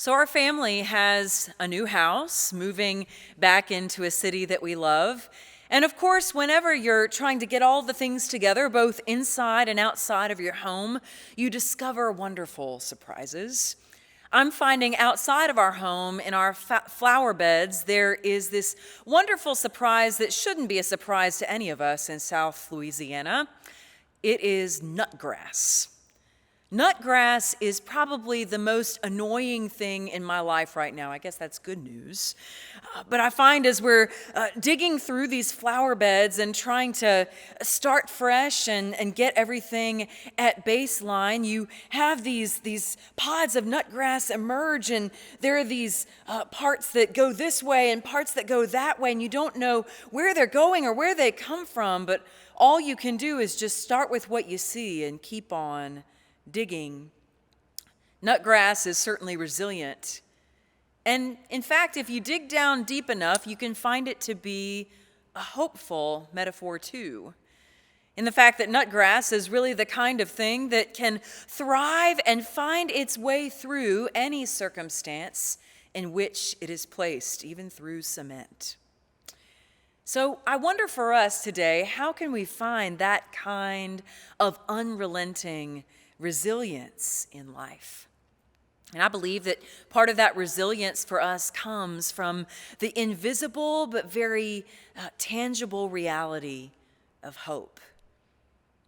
So our family has a new house, moving back into a city that we love. And of course, whenever you're trying to get all the things together, both inside and outside of your home, you discover wonderful surprises. I'm finding outside of our home, in our flower beds, there is this wonderful surprise that shouldn't be a surprise to any of us in South Louisiana. It is nutgrass. Nutgrass is probably the most annoying thing in my life right now. I guess that's good news. But I find as we're digging through these flower beds and trying to start fresh and get everything at baseline, you have these pods of nutgrass emerge, and there are these parts that go this way and parts that go that way, and you don't know where they're going or where they come from, but all you can do is just start with what you see and keep on digging. Nutgrass is certainly resilient. And in fact, if you dig down deep enough, you can find it to be a hopeful metaphor too. In the fact that nutgrass is really the kind of thing that can thrive and find its way through any circumstance in which it is placed, even through cement. So I wonder for us today, how can we find that kind of unrelenting resilience in life? And I believe that part of that resilience for us comes from the invisible but very tangible reality of hope.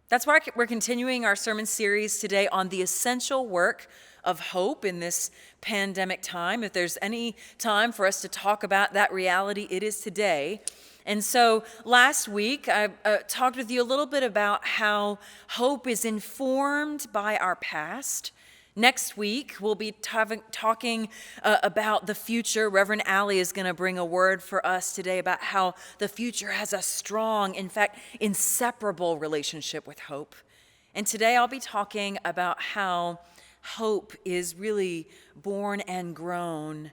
That's why we're continuing our sermon series today on the essential work of hope in this pandemic time. If there's any time for us to talk about that reality, it is today. And so last week, I talked with you a little bit about how hope is informed by our past. Next week, we'll be talking about the future. Reverend Allie is going to bring a word for us today about how the future has a strong, in fact, inseparable relationship with hope. And today I'll be talking about how hope is really born and grown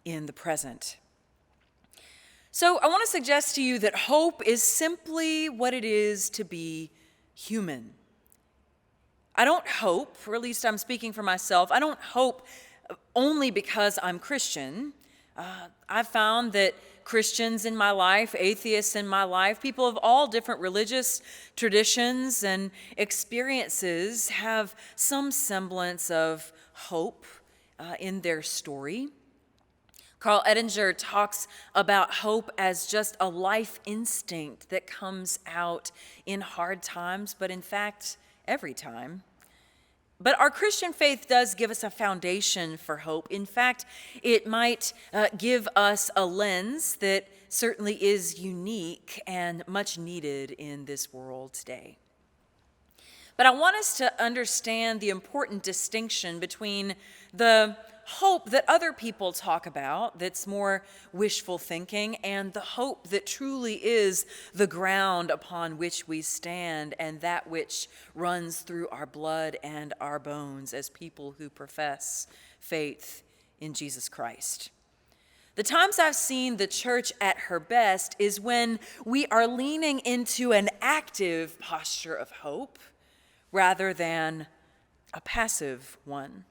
in the present. So I want to suggest to you that hope is simply what it is to be human. I don't hope, or at least I'm speaking for myself, I don't hope only because I'm Christian. I've found that Christians in my life, atheists in my life, people of all different religious traditions and experiences have some semblance of hope in their story. Carl Ettinger talks about hope as just a life instinct that comes out in hard times, but in fact, every time. But our Christian faith does give us a foundation for hope. In fact, it might give us a lens that certainly is unique and much needed in this world today. But I want us to understand the important distinction between the hope that other people talk about that's more wishful thinking and the hope that truly is the ground upon which we stand and that which runs through our blood and our bones as people who profess faith in Jesus Christ. The times I've seen the church at her best is when we are leaning into an active posture of hope rather than a passive one.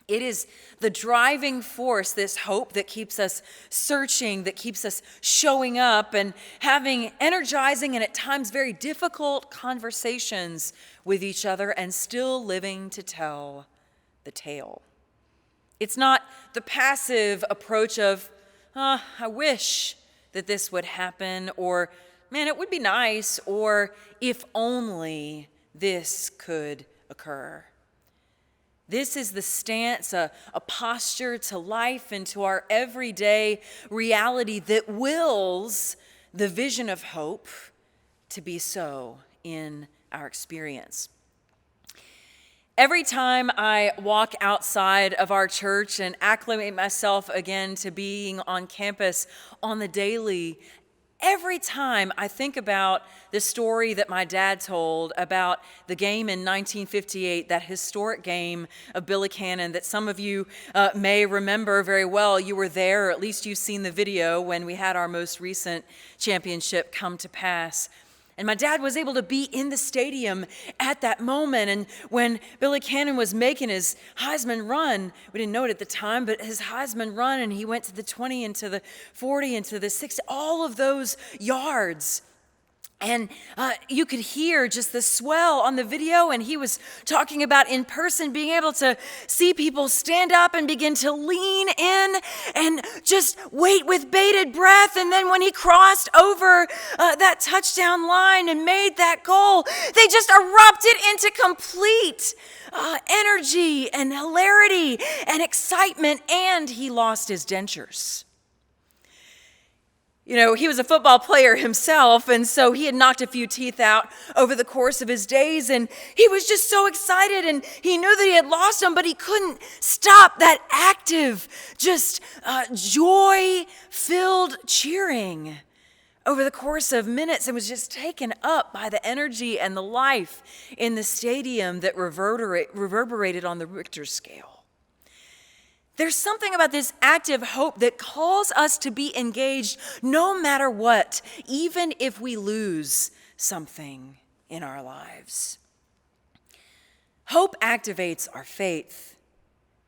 It is the driving force, this hope, that keeps us searching, that keeps us showing up and having energizing and at times very difficult conversations with each other and still living to tell the tale. It's not the passive approach of, I wish that this would happen, or man, it would be nice, or if only this could occur. This is the stance, a posture to life and to our everyday reality that wills the vision of hope to be so in our experience. Every time I walk outside of our church and acclimate myself again to being on campus on the daily, every time I think about the story that my dad told about the game in 1958, that historic game of Billy Cannon that some of you may remember very well. You were there, or at least you've seen the video when we had our most recent championship come to pass. And my dad was able to be in the stadium at that moment. And when Billy Cannon was making his Heisman run, we didn't know it at the time, but his Heisman run, and he went to the 20 and to the 40 and to the 60, all of those yards. And you could hear just the swell on the video, and he was talking about in person being able to see people stand up and begin to lean in and just wait with bated breath. And then when he crossed over that touchdown line and made that goal, they just erupted into complete energy and hilarity and excitement, and he lost his dentures. You know, he was a football player himself, and so he had knocked a few teeth out over the course of his days, and he was just so excited, and he knew that he had lost them, but he couldn't stop that active, just joy-filled cheering over the course of minutes, and was just taken up by the energy and the life in the stadium that reverberated on the Richter scale. There's something about this active hope that calls us to be engaged no matter what, even if we lose something in our lives. Hope activates our faith.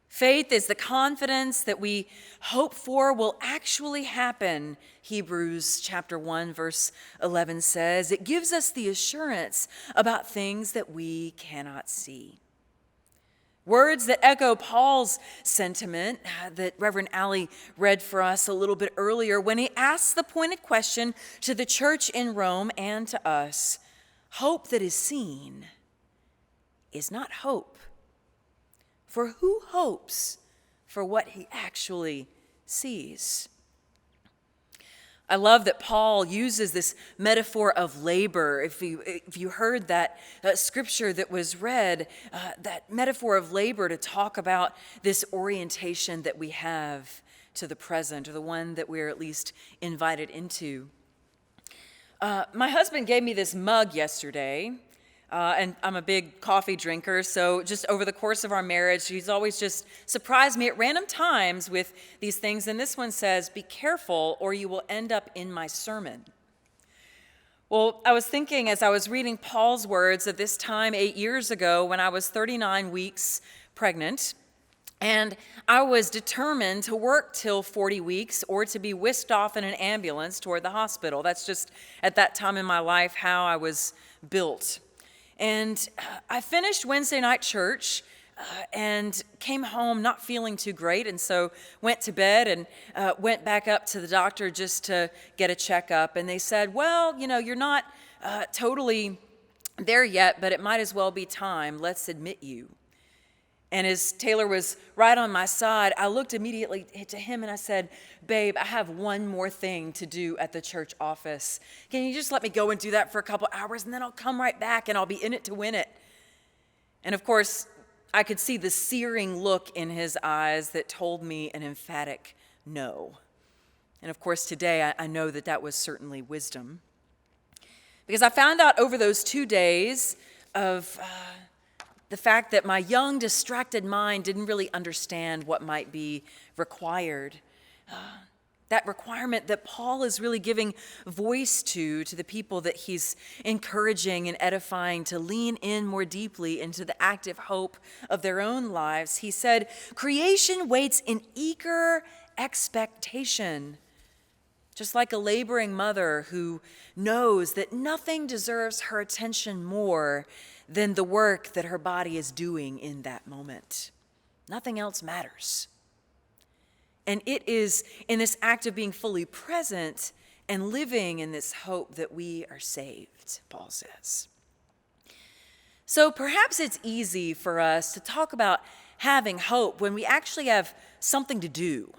Faith is the confidence that we hope for will actually happen. Hebrews chapter 1, verse 11 says, it gives us the assurance about things that we cannot see. Words that echo Paul's sentiment that Reverend Allie read for us a little bit earlier when he asks the pointed question to the church in Rome and to us. Hope that is seen is not hope. For who hopes for what he actually sees? I love that Paul uses this metaphor of labor. If you heard that scripture that was read, that metaphor of labor to talk about this orientation that we have to the present, or the one that we're at least invited into. My husband gave me this mug yesterday, and I'm a big coffee drinker, so just over the course of our marriage, he's always just surprised me at random times with these things. And this one says, be careful or you will end up in my sermon. Well, I was thinking as I was reading Paul's words of this time 8 years ago when I was 39 weeks pregnant, and I was determined to work till 40 weeks or to be whisked off in an ambulance toward the hospital. That's just at that time in my life how I was built. And I finished Wednesday night church and came home not feeling too great, and so went to bed and went back up to the doctor just to get a checkup. And they said, well, you know, you're not totally there yet, but it might as well be time. Let's admit you. And as Taylor was right on my side, I looked immediately to him and I said, babe, I have one more thing to do at the church office. Can you just let me go and do that for a couple hours, and then I'll come right back and I'll be in it to win it? And of course, I could see the searing look in his eyes that told me an emphatic no. And of course, today I know that that was certainly wisdom. Because I found out over those 2 days of the fact that my young, distracted mind didn't really understand what might be required. That requirement that Paul is really giving voice to the people that he's encouraging and edifying to lean in more deeply into the active hope of their own lives. He said, creation waits in eager expectation, just like a laboring mother who knows that nothing deserves her attention more than the work that her body is doing in that moment. Nothing else matters. And it is in this act of being fully present and living in this hope that we are saved, Paul says. So perhaps it's easy for us to talk about having hope when we actually have something to do,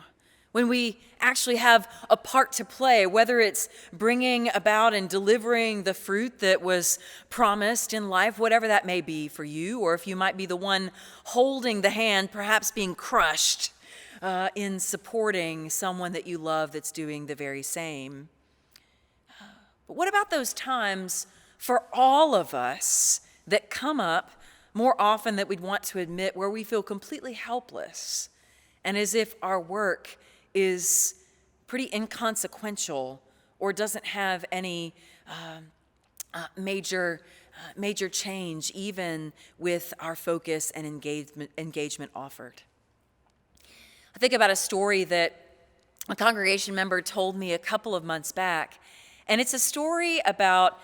when we actually have a part to play, whether it's bringing about and delivering the fruit that was promised in life, whatever that may be for you, or if you might be the one holding the hand, perhaps being crushed in supporting someone that you love that's doing the very same. But what about those times for all of us that come up more often than we'd want to admit, where we feel completely helpless and as if our work is pretty inconsequential or doesn't have any major change, even with our focus and engagement offered. I think about a story that a congregation member told me a couple of months back, and it's a story about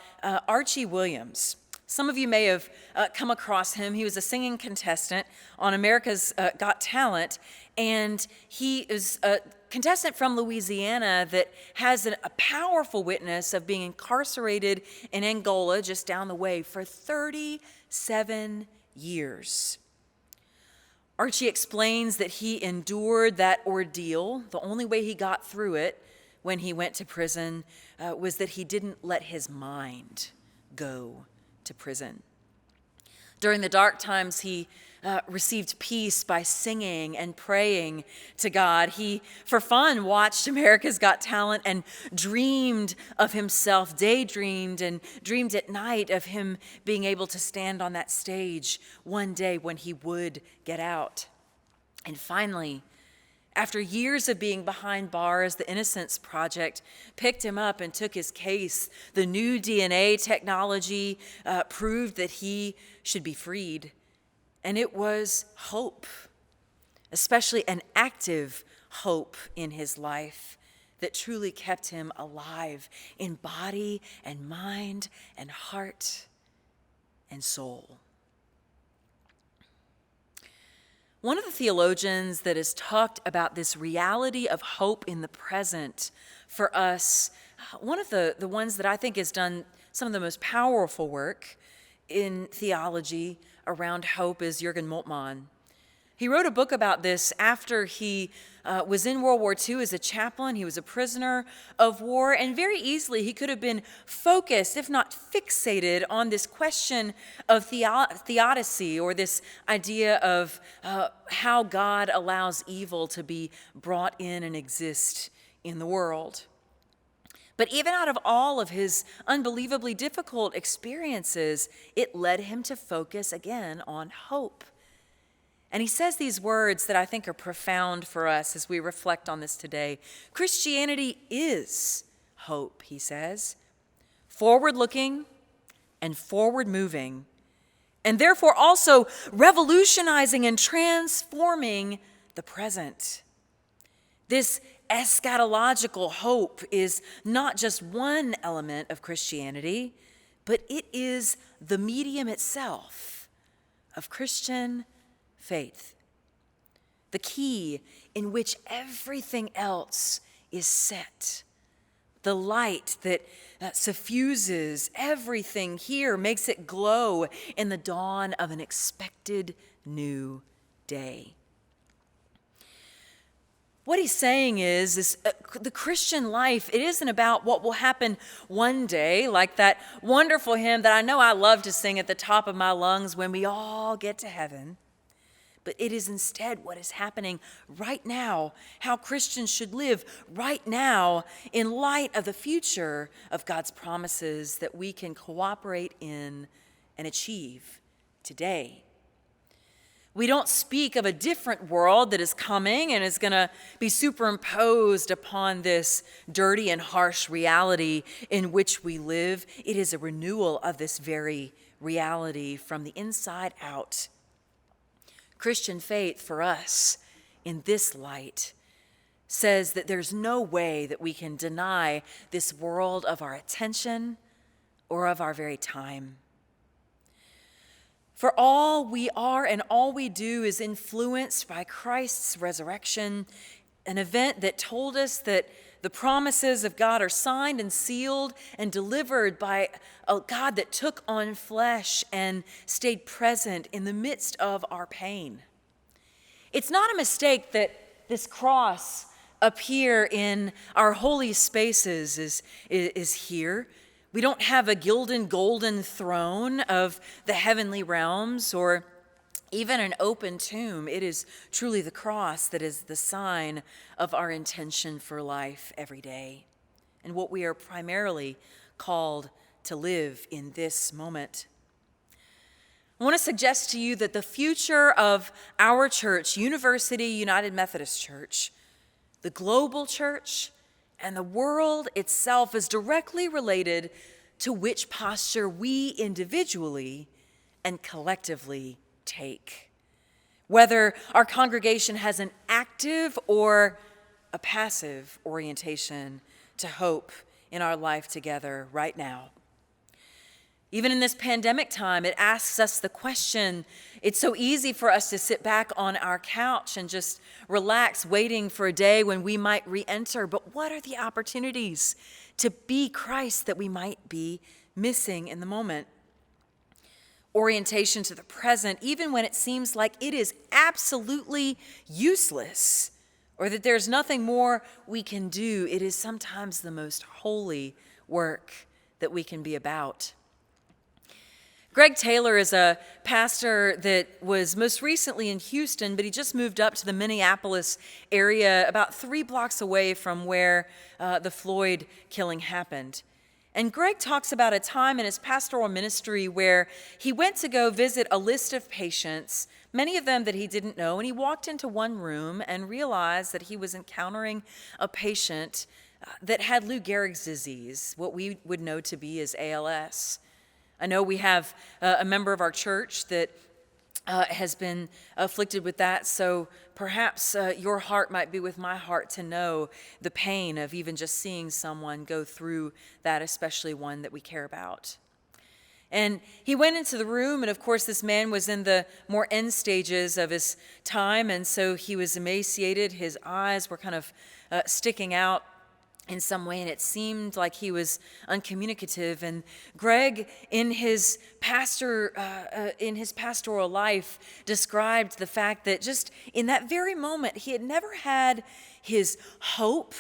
Archie Williams. Some of you may have come across him. He was a singing contestant on America's Got Talent, and he is a contestant from Louisiana that has a powerful witness of being incarcerated in Angola, just down the way, for 37 years. Archie explains that he endured that ordeal. The only way he got through it when he went to prison was that he didn't let his mind go to prison. During the dark times, he received peace by singing and praying to God. He, for fun, watched America's Got Talent and dreamed of himself, daydreamed and dreamed at night of him being able to stand on that stage one day when he would get out. And finally, after years of being behind bars, the Innocence Project picked him up and took his case. The new DNA technology proved that he should be freed. And it was hope, especially an active hope in his life that truly kept him alive in body and mind and heart and soul. One of the theologians that has talked about this reality of hope in the present for us, one of the ones that I think has done some of the most powerful work in theology around hope is Jurgen Mulman. He wrote a book about this after he was in World War II as a chaplain. He was a prisoner of war, and very easily he could have been focused, if not fixated, on this question of theodicy, or this idea of how God allows evil to be brought in and exist in the world. But even out of all of his unbelievably difficult experiences, it led him to focus again on hope. And he says these words that I think are profound for us as we reflect on this today. Christianity is hope, he says, forward-looking and forward-moving, and therefore also revolutionizing and transforming the present. This eschatological hope is not just one element of Christianity, but it is the medium itself of Christian faith, the key in which everything else is set, the light that suffuses everything here, makes it glow in the dawn of an expected new day. What he's saying is the Christian life, it isn't about what will happen one day, like that wonderful hymn that I know I love to sing at the top of my lungs when we all get to heaven. But it is instead what is happening right now, how Christians should live right now in light of the future of God's promises that we can cooperate in and achieve today. We don't speak of a different world that is coming and is going to be superimposed upon this dirty and harsh reality in which we live. It is a renewal of this very reality from the inside out. Christian faith for us in this light says that there's no way that we can deny this world of our attention or of our very time. For all we are and all we do is influenced by Christ's resurrection, an event that told us that the promises of God are signed and sealed and delivered by a God that took on flesh and stayed present in the midst of our pain. It's not a mistake that this cross up here in our holy spaces is here. We don't have a gilded golden throne of the heavenly realms or even an open tomb. It is truly the cross that is the sign of our intention for life every day and what we are primarily called to live in this moment. I want to suggest to you that the future of our church, University United Methodist Church, the global church, and the world itself is directly related to which posture we individually and collectively take. Whether our congregation has an active or a passive orientation to hope in our life together right now. Even in this pandemic time, it asks us the question, it's so easy for us to sit back on our couch and just relax, waiting for a day when we might re-enter. But what are the opportunities to be Christ that we might be missing in the moment? Orientation to the present, even when it seems like it is absolutely useless, or that there's nothing more we can do, it is sometimes the most holy work that we can be about. Greg Taylor is a pastor that was most recently in Houston, but he just moved up to the Minneapolis area about 3 blocks away from where the Floyd killing happened. And Greg talks about a time in his pastoral ministry where he went to go visit a list of patients, many of them that he didn't know, and he walked into one room and realized that he was encountering a patient that had Lou Gehrig's disease, what we would know to be as ALS. I know we have a member of our church that has been afflicted with that, so perhaps your heart might be with my heart to know the pain of even just seeing someone go through that, especially one that we care about. And he went into the room, and of course this man was in the more end stages of his time, and so he was emaciated. His eyes were kind of sticking out in some way, and it seemed like he was uncommunicative. And Greg, in his pastoral life, described the fact that just in that very moment, he had never had his hope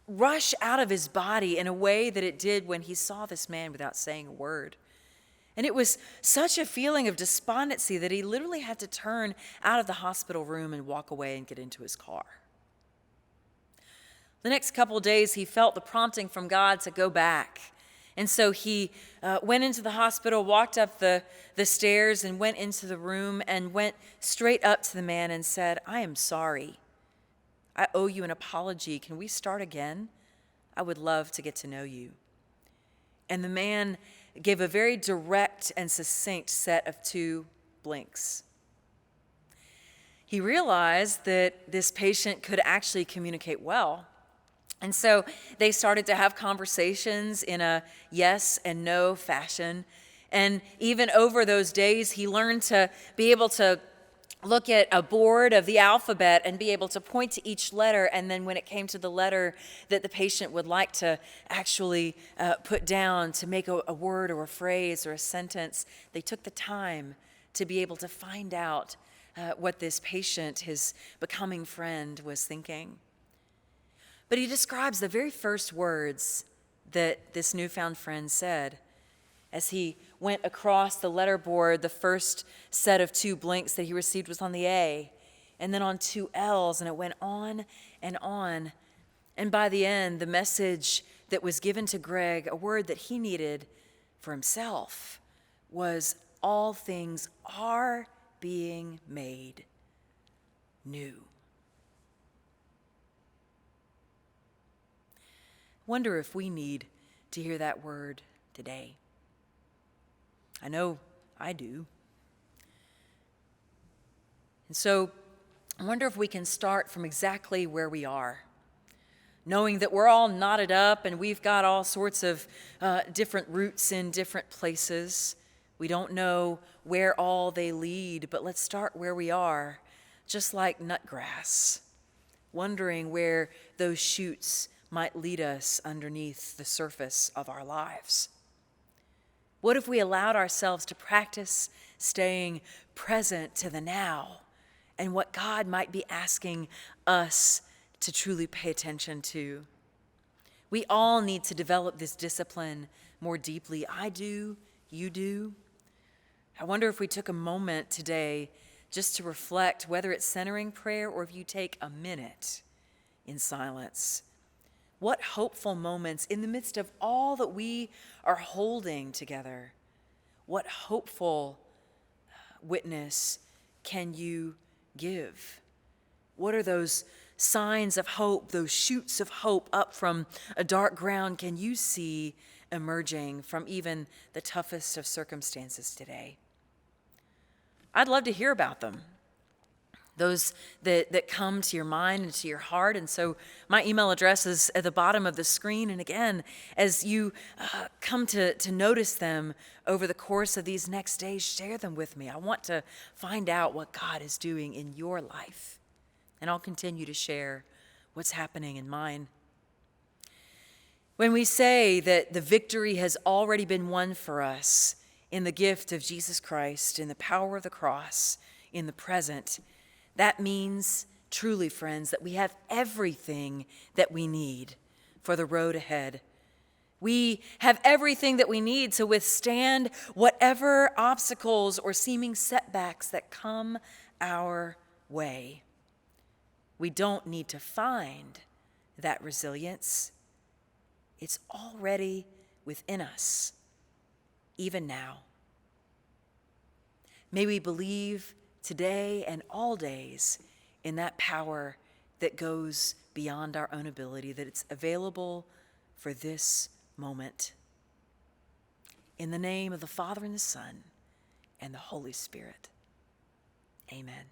rush out of his body in a way that it did when he saw this man without saying a word. And it was such a feeling of despondency that he literally had to turn out of the hospital room and walk away and get into his car. The next couple of days, he felt the prompting from God to go back. And so he went into the hospital, walked up the stairs, and went into the room and went straight up to the man and said, "I am sorry. I owe you an apology. Can we start again? I would love to get to know you." And the man gave a very direct and succinct set of 2 blinks. He realized that this patient could actually communicate well. And so they started to have conversations in a yes and no fashion. And even over those days, he learned to be able to look at a board of the alphabet and be able to point to each letter. And then when it came to the letter that the patient would like to actually put down to make a word or a phrase or a sentence, they took the time to be able to find out what this patient, his becoming friend, was thinking. But he describes the very first words that this newfound friend said. As he went across the letterboard, the first set of 2 blinks that he received was on the A, and then on 2 L's, and it went on and on. And by the end, the message that was given to Greg, a word that he needed for himself, was all things are being made new. Wonder if we need to hear that word today. I know I do. And so I wonder if we can start from exactly where we are, knowing that we're all knotted up and we've got all sorts of different roots in different places. We don't know where all they lead, but let's start where we are, just like nutgrass, wondering where those shoots might lead us underneath the surface of our lives. What if we allowed ourselves to practice staying present to the now and what God might be asking us to truly pay attention to? We all need to develop this discipline more deeply. I do, you do. I wonder if we took a moment today just to reflect, whether it's centering prayer or if you take a minute in silence. What hopeful moments in the midst of all that we are holding together, what hopeful witness can you give? What are those signs of hope, those shoots of hope up from a dark ground can you see emerging from even the toughest of circumstances today. I'd love to hear about them, those that come to your mind and to your heart. And so my email address is at the bottom of the screen. And again, as you come to notice them over the course of these next days, share them with me. I want to find out what God is doing in your life. And I'll continue to share what's happening in mine. When we say that the victory has already been won for us in the gift of Jesus Christ, in the power of the cross, in the present, that means, truly, friends, that we have everything that we need for the road ahead. We have everything that we need to withstand whatever obstacles or seeming setbacks that come our way. We don't need to find that resilience. It's already within us, even now. May we believe today and all days in that power that goes beyond our own ability, that it's available for this moment. In the name of the Father and the Son and the Holy Spirit, amen.